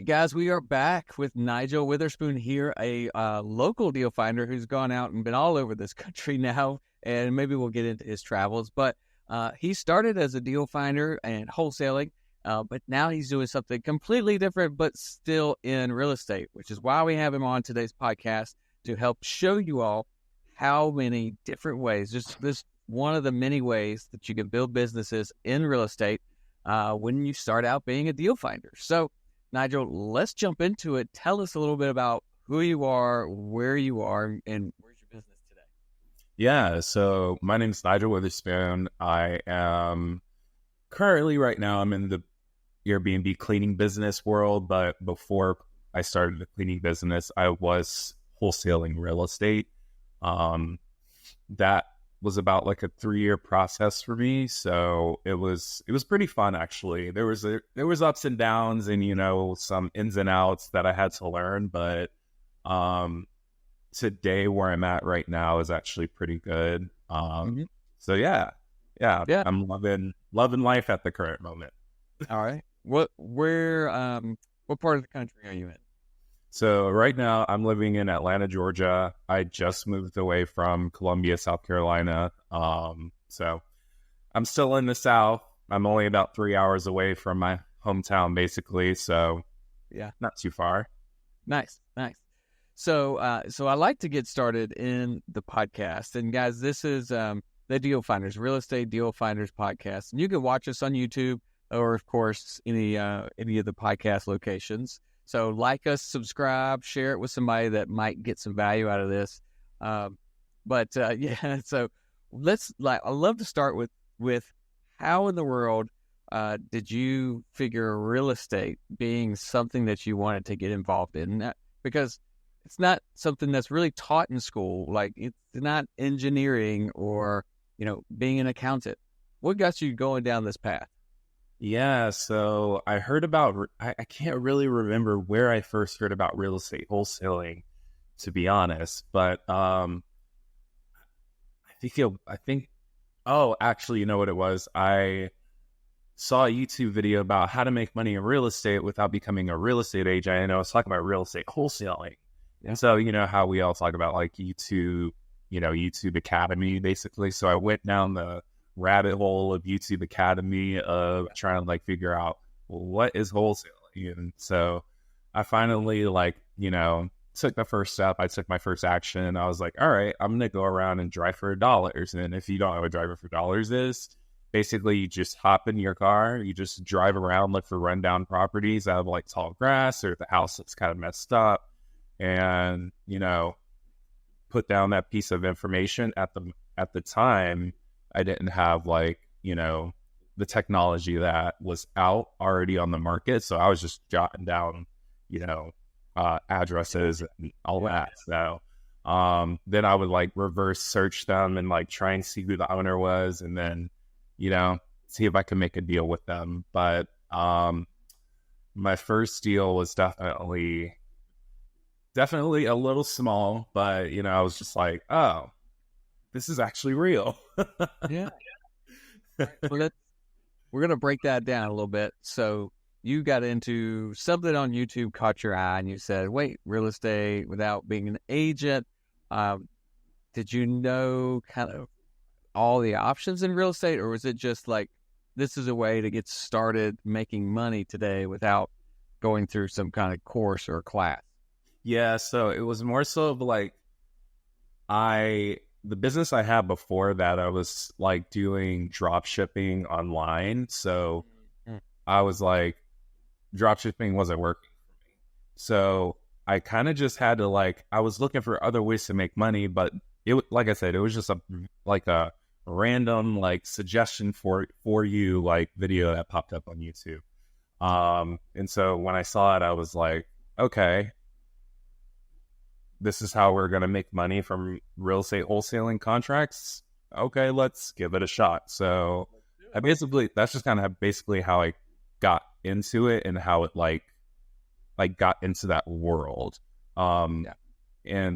Guys, we are back with Nigel Witherspoon here, a local deal finder who's gone out and been all over this country now, and maybe we'll get into his travels. But he started as a deal finder and wholesaling, but now he's doing something completely different, but still in real estate, which is why we have him on today's podcast to help show you all how many different ways, just this one of the many ways that you can build businesses in real estate when you start out being a deal finder. So, Nigel, let's jump into it. Tell us a little bit about who you are, where you are, and where's your business today. Yeah, so my name is Nigel Witherspoon. I am currently, right now, I'm in the Airbnb cleaning business world, but before I started the cleaning business, I was wholesaling real estate. That was about like a 3-year process for me. So it was pretty fun, actually. There was ups and downs and, some ins and outs that I had to learn. But today where I'm at right now is actually pretty good. So yeah, I'm loving life at the current moment. All right. What part of the country are you in? So right now I'm living in Atlanta, Georgia. I just moved away from Columbia, South Carolina. So I'm still in the South. I'm only about 3 hours away from my hometown, basically. So yeah, not too far. Nice. So I like to get started in the podcast. And guys, this is the Deal Finders, Real Estate Deal Finders podcast. And you can watch us on YouTube or, of course, any of the podcast locations. So like us, subscribe, share it with somebody that might get some value out of this. So I'd love to start with how in the world did you figure real estate being something that you wanted to get involved in? Because it's not something that's really taught in school. Like, it's not engineering or, being an accountant. What got you going down this path? Yeah, so I heard about, I can't really remember where I first heard about real estate wholesaling, to be honest, but actually, you know what it was? I saw a YouTube video about how to make money in real estate without becoming a real estate agent, and I was talking about real estate wholesaling. And so, how we all talk about like YouTube, YouTube Academy, basically. So I went down the rabbit hole of YouTube Academy of trying to figure out, well, what is wholesaling. And so I finally took the first step. I took my first action. I was like, all right, I'm gonna go around and drive for dollars. And if you don't know what driving for dollars is, basically you just hop in your car, you just drive around, look for rundown properties that have tall grass or the house that's kind of messed up, and put down that piece of information. At the time, I didn't have the technology that was out already on the market. So I was just jotting down, addresses and all that. So then I would reverse search them and try and see who the owner was, and then, see if I could make a deal with them. But my first deal was definitely a little small, but, I was just like, oh, this is actually real. Yeah. Well, we're going to break that down a little bit. So you got into something on YouTube, caught your eye, and you said, wait, real estate without being an agent. Did you know kind of all the options in real estate, or was it just this is a way to get started making money today without going through some kind of course or class? Yeah, so it was more so of the business I had before that, I was doing drop shipping online. So I was drop shipping wasn't working for me. So I kind of just had to I was looking for other ways to make money, but it, like I said, it was just a random suggestion for you video that popped up on YouTube. And so when I saw it, I was like, okay, this is how we're going to make money from real estate wholesaling contracts. Okay, let's give it a shot. So that's just kind of basically how I got into it and how it got into that world. And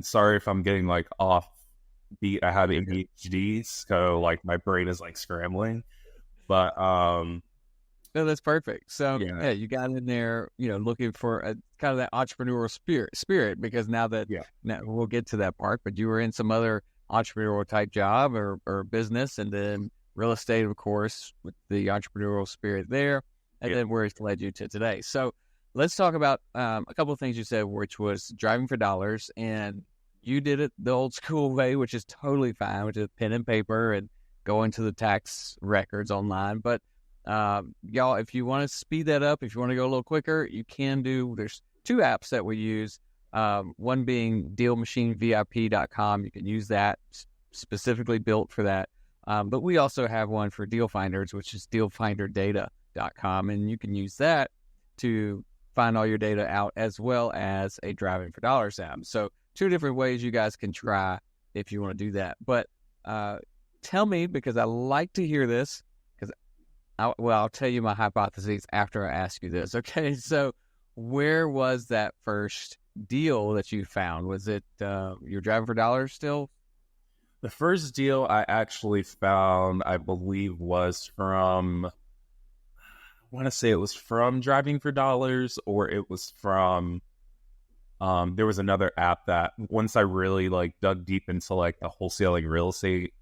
sorry if I'm getting off beat. I have ADHD, so my brain is scrambling. But No, that's perfect. So Yeah. yeah, you got in there, looking for a kind of that entrepreneurial spirit, because now we'll get to that part, but you were in some other entrepreneurial type job or business, and then real estate, of course, with the entrepreneurial spirit there, and then where it's led you to today. So let's talk about a couple of things you said, which was driving for dollars, and you did it the old school way, which is totally fine, which is pen and paper and going to the tax records online. But y'all, if you want to speed that up, if you want to go a little quicker, you can do. There's two apps that we use. One being DealMachineVIP.com. You can use that, specifically built for that. But we also have one for deal finders, which is DealFinderData.com, and you can use that to find all your data out, as well as a driving for dollars app. So two different ways you guys can try if you want to do that. But tell me, because I like to hear this, because I'll tell you my hypotheses after I ask you this. Okay, so where was that first deal that you found? Was it you're driving for dollars still? The first deal I actually found, I believe, was from, I want to say it was from Driving for Dollars, or it was from, there was another app that once I really dug deep into the wholesaling real estate,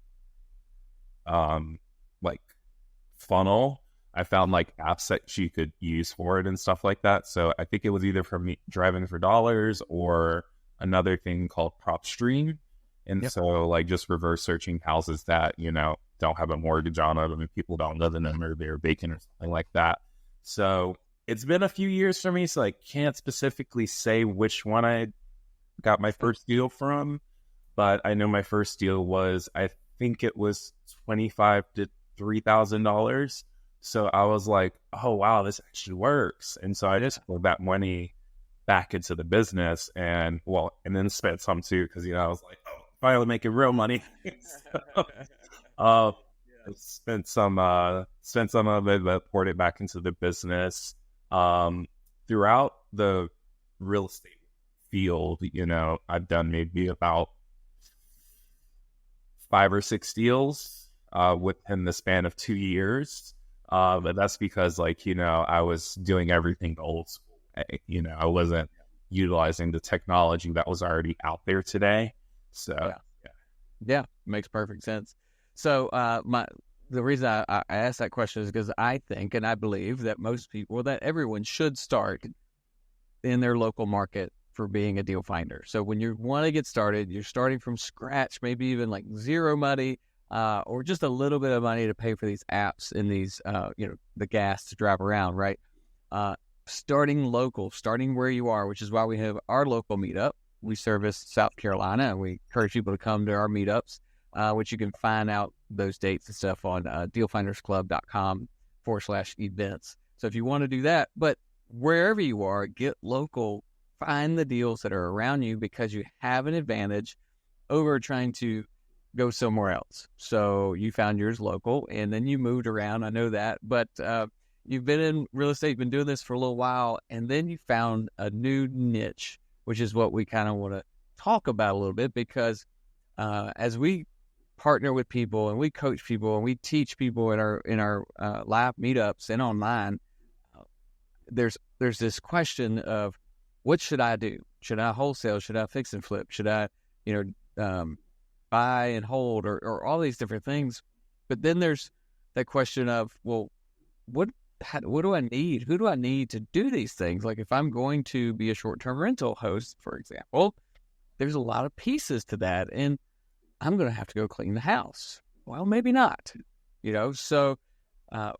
funnel, I found apps that you could use for it and stuff like that. So I think it was either from Driving for Dollars or another thing called PropStream. And so just reverse searching houses that, don't have a mortgage on them and people don't live in them, or they're vacant or something like that. So it's been a few years for me, so I can't specifically say which one I got my first deal from, but I know my first deal was, I think it was $2,500 to $3,000. So I was like, oh wow, this actually works. And so I just pulled that money back into the business, and then spent some too, because I was like, oh, finally making real money. I spent some of it, but poured it back into the business. Throughout the real estate field, I've done maybe about 5 or 6 deals within the span of 2 years. But that's because I was doing everything the old school way. I wasn't utilizing the technology that was already out there today. So yeah, makes perfect sense. So the reason I asked that question is because I think, and I believe, that that everyone should start in their local market for being a deal finder. So when you want to get started, you're starting from scratch, maybe even zero money, or just a little bit of money to pay for these apps and these, the gas to drive around, right? Starting local, starting where you are, which is why we have our local meetup. We service South Carolina, and we encourage people to come to our meetups, which you can find out those dates and stuff on dealfindersclub.com/events. So if you want to do that, but wherever you are, get local, find the deals that are around you, because you have an advantage over trying to go somewhere else. So you found yours local, and then you moved around. I know that, but you've been in real estate, been doing this for a little while, and then you found a new niche, which is what we kind of want to talk about a little bit, because as we partner with people and we coach people and we teach people in our live meetups and online, there's this question of, what should I do? Should I wholesale? Should I fix and flip? Should I, buy and hold, or all these different things? But then there's that question of, well, what do I need? Who do I need to do these things? If I'm going to be a short-term rental host, for example, there's a lot of pieces to that, and I'm going to have to go clean the house. Well, maybe not, So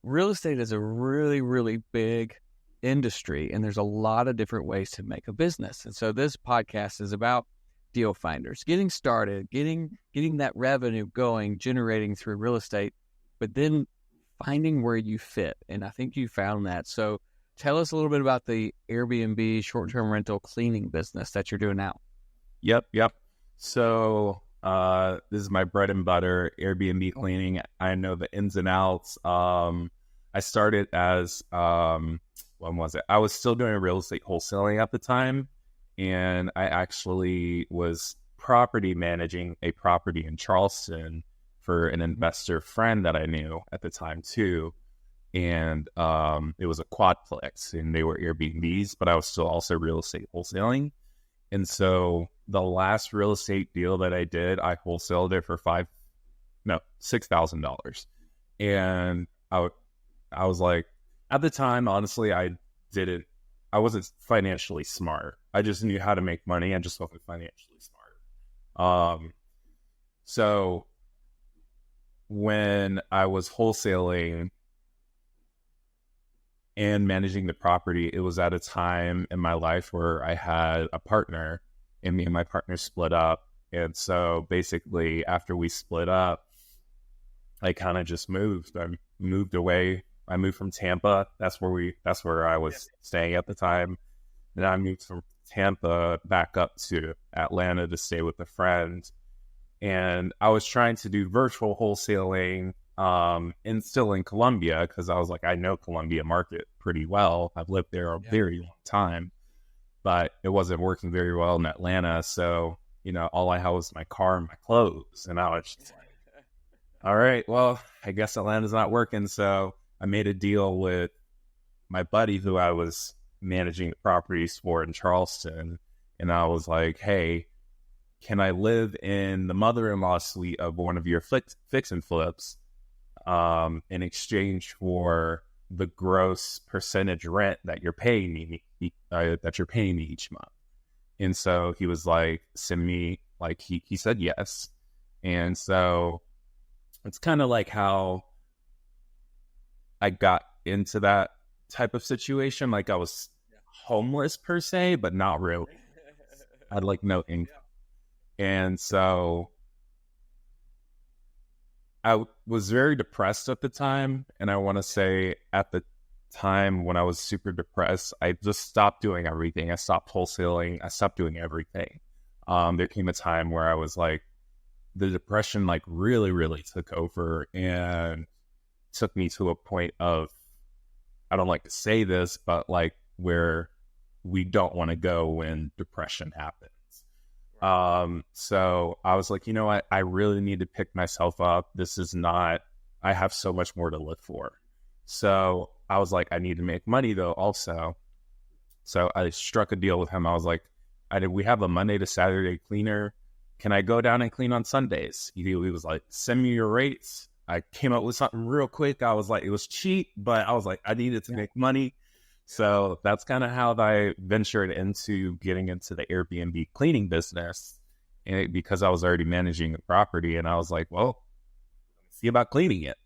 real estate is a really, really big industry, and there's a lot of different ways to make a business. And so this podcast is about deal finders, getting started, getting that revenue going, generating through real estate, but then finding where you fit. And I think you found that. So tell us a little bit about the Airbnb short-term rental cleaning business that you're doing now. Yep. So this is my bread and butter, Airbnb cleaning. I know the ins and outs. I started as, when was it? I was still doing real estate wholesaling at the time. And I actually was property managing a property in Charleston for an investor friend that I knew at the time too. and it was a quadplex, and they were Airbnbs, but I was still also real estate wholesaling. And so the last real estate deal that I did, I wholesaled it for $6,000. And I was like, at the time, honestly, I wasn't financially smart. I just knew how to make money. I just wasn't financially smart. So when I was wholesaling and managing the property, it was at a time in my life where I had a partner, and me and my partner split up. And so basically after we split up, I kind of just moved. I moved away. I moved from Tampa. That's where I was staying at the time. And I moved from Tampa back up to Atlanta to stay with a friend. And I was trying to do virtual wholesaling, and still in Columbia, because I was like, I know Columbia market pretty well. I've lived there a very long time, but it wasn't working very well in Atlanta. So, all I had was my car and my clothes. And I was just like, all right, well, I guess Atlanta's not working. So I made a deal with my buddy who I was managing the properties for in Charleston. And I was like, hey, can I live in the mother-in-law suite of one of your fix and flips in exchange for the gross percentage rent that you're paying me each month? And so he was like, send me, like, he said yes. And so it's kind of like how I got into that type of situation. Like, I was homeless per se, but not really. I had like no income. And so I was very depressed at the time. And I want to say at the time when I was super depressed, I just stopped doing everything. I stopped wholesaling. I stopped doing everything. There came a time where I was like, the depression like really, really took over and took me to a point of, I don't like to say this, but like where we don't want to go when depression happens. So I was like, you know what? I really need to pick myself up. I have so much more to live for. So I was like, I need to make money though also. So I struck a deal with him. I was like, we have a Monday to Saturday cleaner. Can I go down and clean on Sundays? He was like, send me your rates. I came up with something real quick. I was like, it was cheap, but I was like, I needed to make money. So that's kind of how I ventured into getting into the Airbnb cleaning business, and because I was already managing the property, and I was like, well, let's see about cleaning it.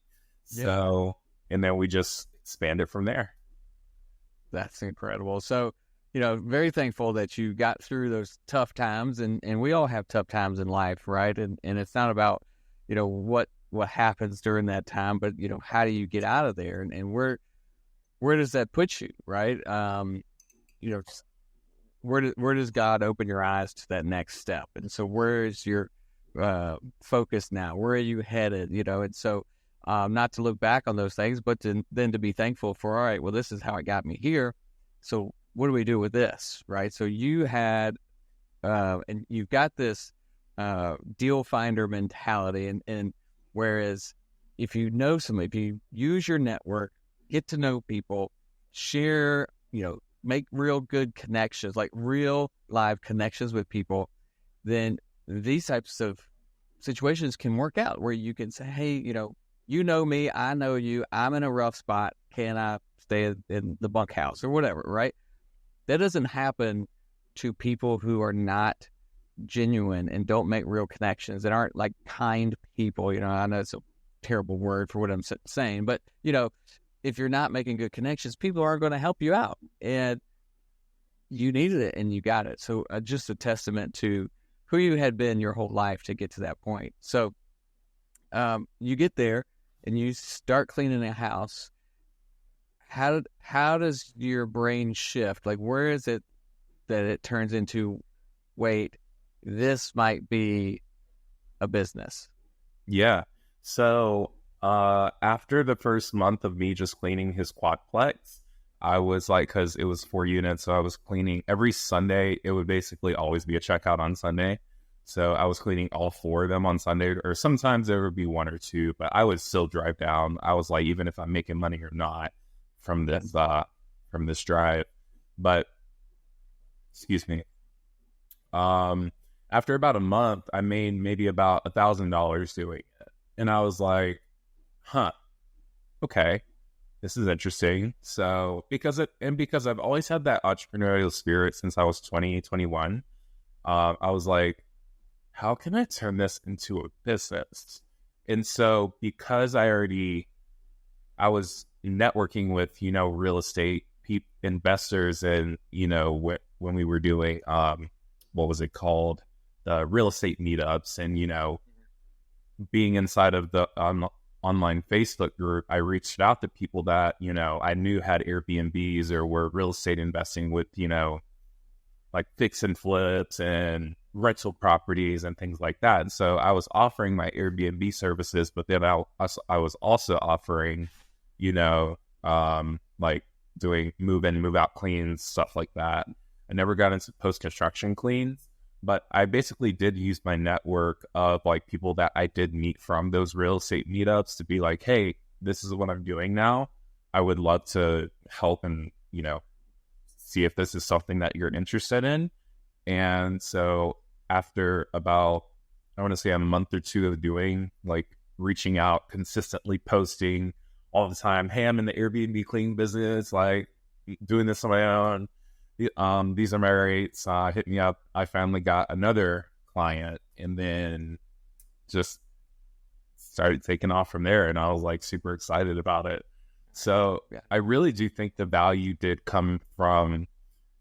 Yeah. So, and then we just expanded from there. That's incredible. So, very thankful that you got through those tough times, and we all have tough times in life, right? And it's not about, what happens during that time, but, how do you get out of there, and where does that put you, right? Where does God open your eyes to that next step? And so where is your focus now? Where are you headed? And so not to look back on those things, but then to be thankful for, all right, well, this is how it got me here. So what do we do with this, right? So you had, and you've got this deal finder mentality, and whereas if you know somebody, if you use your network, get to know people, share, make real good connections, like real live connections with people, then these types of situations can work out where you can say, hey, you know me, I know you, I'm in a rough spot. Can I stay in the bunkhouse or whatever, right? That doesn't happen to people who are not genuine and don't make real connections and aren't like kind people. I know it's a terrible word for what I'm saying, but, if you're not making good connections, people aren't going to help you out, and you needed it and you got it. So just a testament to who you had been your whole life to get to that point. So you get there and you start cleaning a house. How does your brain shift? Like, where is it that it turns into, wait, this might be a business? Yeah. So after the first month of me just cleaning his quadplex, I was like, because it was 4 units, so I was cleaning every Sunday. It would basically always be a checkout on Sunday. So I was cleaning all 4 of them on Sunday, or sometimes there would be 1 or 2, but I would still drive down. I was like, even if I'm making money or not from this drive. But excuse me. After about a month, I made maybe about $1,000 doing it. And I was like, huh, okay, this is interesting. So because I've always had that entrepreneurial spirit since I was 20, 21, I was like, how can I turn this into a business? And so because I was networking with, real estate investors, and, when we were doing, what was it called? The real estate meetups, and, being inside of the online Facebook group, I reached out to people that, I knew had Airbnbs or were real estate investing with, like fix and flips and rental properties and things like that. And so I was offering my Airbnb services, but then I was also offering, like doing move in, move out cleans, stuff like that. I never got into post-construction cleans, but I basically did use my network of like people that I did meet from those real estate meetups to be like, hey, this is what I'm doing now. I would love to help and, see if this is something that you're interested in. And so after about, I want to say a month or 2 of doing, like reaching out, consistently posting all the time, hey, I'm in the Airbnb cleaning business, like doing this on my own. These are my rates. Hit me up. I finally got another client, and then just started taking off from there. And I was like super excited about it. So I really do think the value did come from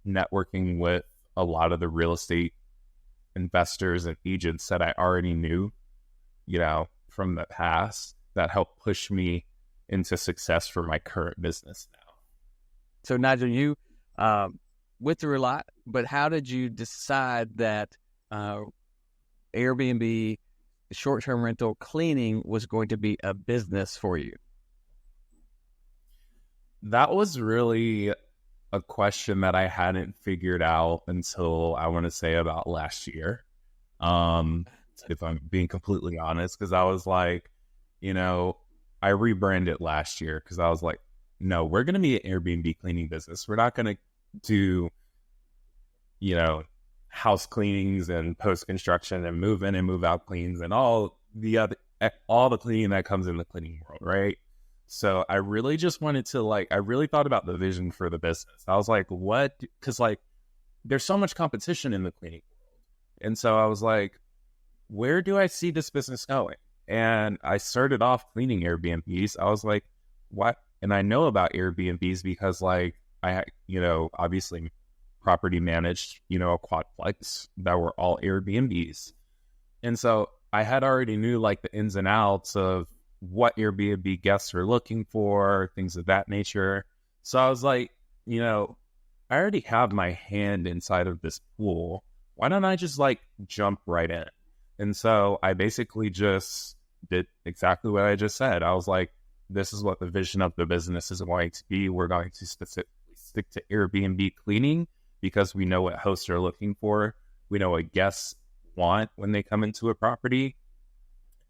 networking with a lot of the real estate investors and agents that I already knew, from the past, that helped push me into success for my current business now. So Nigel, you went through a lot, but how did you decide that Airbnb short-term rental cleaning was going to be a business for you? That was really a question that I hadn't figured out until I want to say about last year. If I'm being completely honest, because I was like, I rebranded last year because I was like, no, we're going to be an Airbnb cleaning business. We're not going to do, house cleanings and post-construction and move in and move out cleans and all the cleaning that comes in the cleaning world, right? So I really just wanted to I really thought about the vision for the business. I was like, what? Because there's so much competition in the cleaning world. And so I was like, where do I see this business going? And I started off cleaning Airbnbs. I was like, what? And I know about Airbnbs because I, obviously property managed, a quadplex that were all Airbnbs. And so I had already knew the ins and outs of what Airbnb guests were looking for, things of that nature. So I was like, I already have my hand inside of this pool. Why don't I just jump right in? And so I basically just did exactly what I just said. I was like, this is what the vision of the business is going to be. We're going to specifically stick to Airbnb cleaning because we know what hosts are looking for. We know what guests want when they come into a property.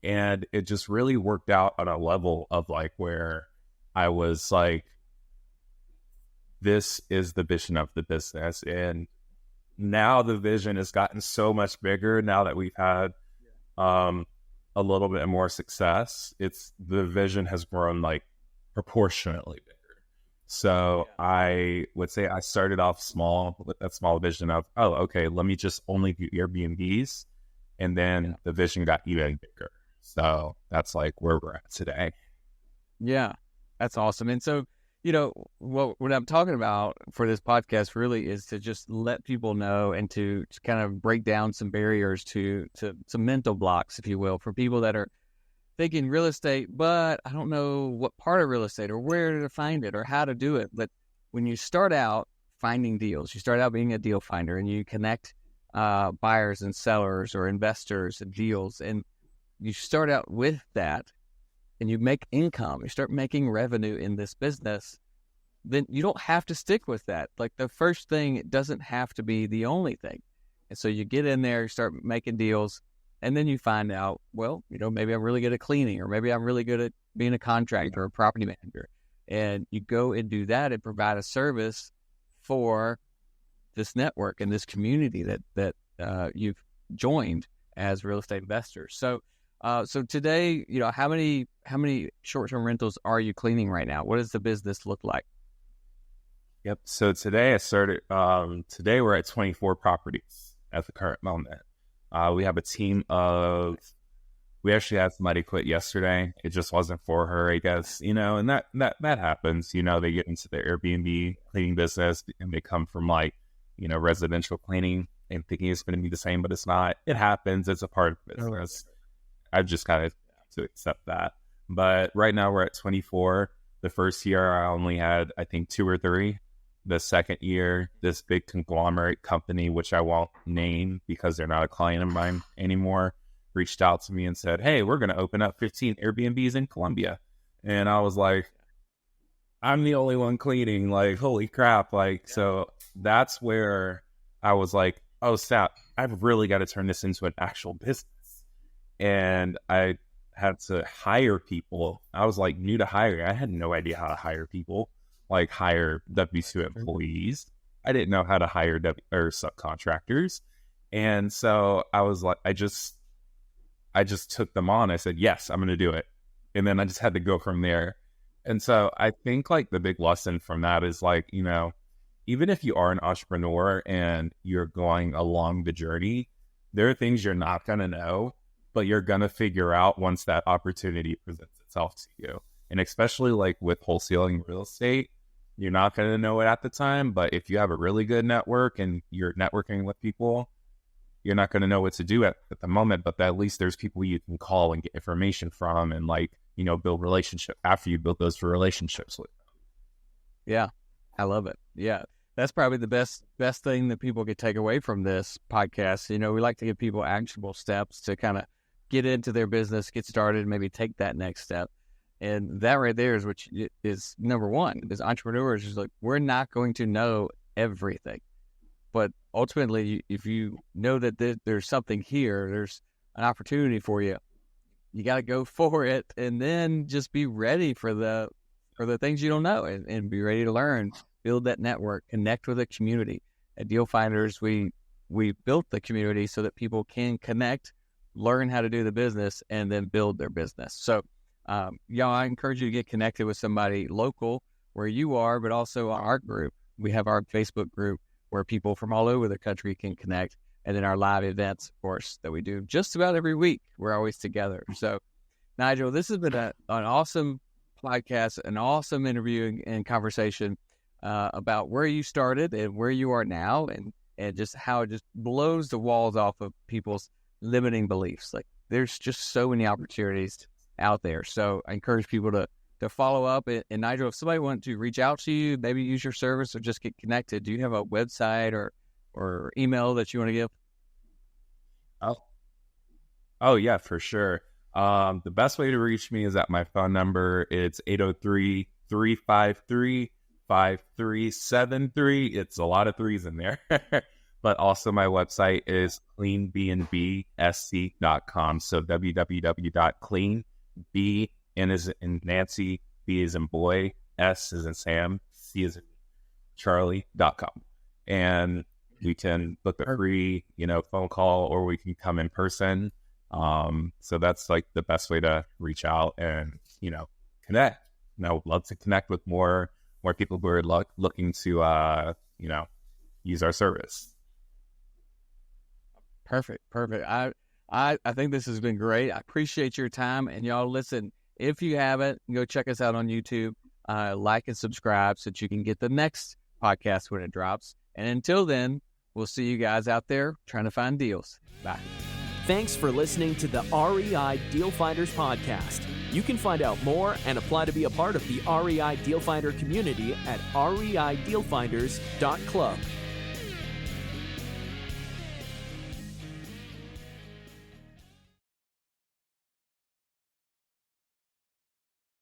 And it just really worked out on a level of where I was like, this is the vision of the business. And now the vision has gotten so much bigger now that we've had a little bit more success. The vision has grown proportionately bigger. So I would say I started off small with that small vision of, oh, okay, let me just only do Airbnbs. And then the vision got even bigger. So that's where we're at today. Yeah, that's awesome. And so, what I'm talking about for this podcast really is to just let people know and to kind of break down some barriers to some mental blocks, if you will, for people that are thinking real estate, but I don't know what part of real estate or where to find it or how to do it. But when you start out finding deals, you start out being a deal finder and you connect buyers and sellers or investors and deals, and you start out with that and you make income, you start making revenue in this business, then you don't have to stick with that. The first thing, it doesn't have to be the only thing. And so you get in there, you start making deals, and then you find out, well, maybe I'm really good at cleaning, or maybe I'm really good at being a contractor or a property manager. And you go and do that and provide a service for this network and this community that you've joined as real estate investors. So today, how many short-term rentals are you cleaning right now? What does the business look like? Yep. So today I started. Today we're at 24 properties at the current moment. We have a team of. We actually had somebody quit yesterday. It just wasn't for her, I guess. And that happens. They get into the Airbnb cleaning business and they come from residential cleaning and thinking it's going to be the same, but it's not. It happens. It's a part of business. I've just kind of to accept that. But right now we're at 24. The first year I only had, I think, 2 or 3. The second year, this big conglomerate company, which I won't name because they're not a client of mine anymore, reached out to me and said, hey, we're going to open up 15 Airbnbs in Colombia. And I was like, I'm the only one cleaning, holy crap. So that's where I was like, oh, snap, I've really got to turn this into an actual business. And I had to hire people. I was new to hiring. I had no idea how to hire people, hire W2 employees. I didn't know how to hire subcontractors. And so I was I just took them on. I said, yes, I'm going to do it. And then I just had to go from there. And so I think the big lesson from that is even if you are an entrepreneur and you're going along the journey, there are things you're not going to know, but you're going to figure out once that opportunity presents itself to you. And especially with wholesaling real estate, you're not going to know it at the time, but if you have a really good network and you're networking with people, you're not going to know what to do at the moment, but at least there's people you can call and get information from and build relationship after you build those relationships with them. Yeah, I love it. Yeah. That's probably the best thing that people could take away from this podcast. We like to give people actionable steps to kind of get into their business, get started, maybe take that next step. And that right there is number one. As entrepreneurs, is we're not going to know everything. But ultimately, if you know that there's something here, there's an opportunity for you, you got to go for it, and then just be ready for the things you don't know, and be ready to learn, build that network, connect with a community. At Deal Finders, we built the community so that people can connect, learn how to do the business, and then build their business. So, I encourage you to get connected with somebody local where you are, but also our group. We have our Facebook group where people from all over the country can connect. And then our live events, of course, that we do just about every week. We're always together. So, Nigel, this has been an awesome podcast, an awesome interview and conversation about where you started and where you are now, and just how it just blows the walls off of people's limiting beliefs. There's just so many opportunities out there. So I encourage people to follow up. And Nigel, if somebody wants to reach out to you, maybe use your service or just get connected, do you have a website or email that you want to give? Oh yeah, for sure. The best way to reach me is at my phone number. It's 803-353-5373. It's a lot of threes in there. But also my website is cleanbnbsc.com. So www.clean, B, N is in Nancy, B is in boy, S is in Sam, C is in Charlie.com. And we can book a free, phone call, or we can come in person. So that's the best way to reach out and, connect. And I would love to connect with more people who are looking to, use our service. Perfect. I think this has been great. I appreciate your time. And y'all, listen, if you haven't, go check us out on YouTube, like and subscribe so that you can get the next podcast when it drops. And until then, we'll see you guys out there trying to find deals. Bye. Thanks for listening to the REI Deal Finders podcast. You can find out more and apply to be a part of the REI Deal Finder community at reidealfinders.club.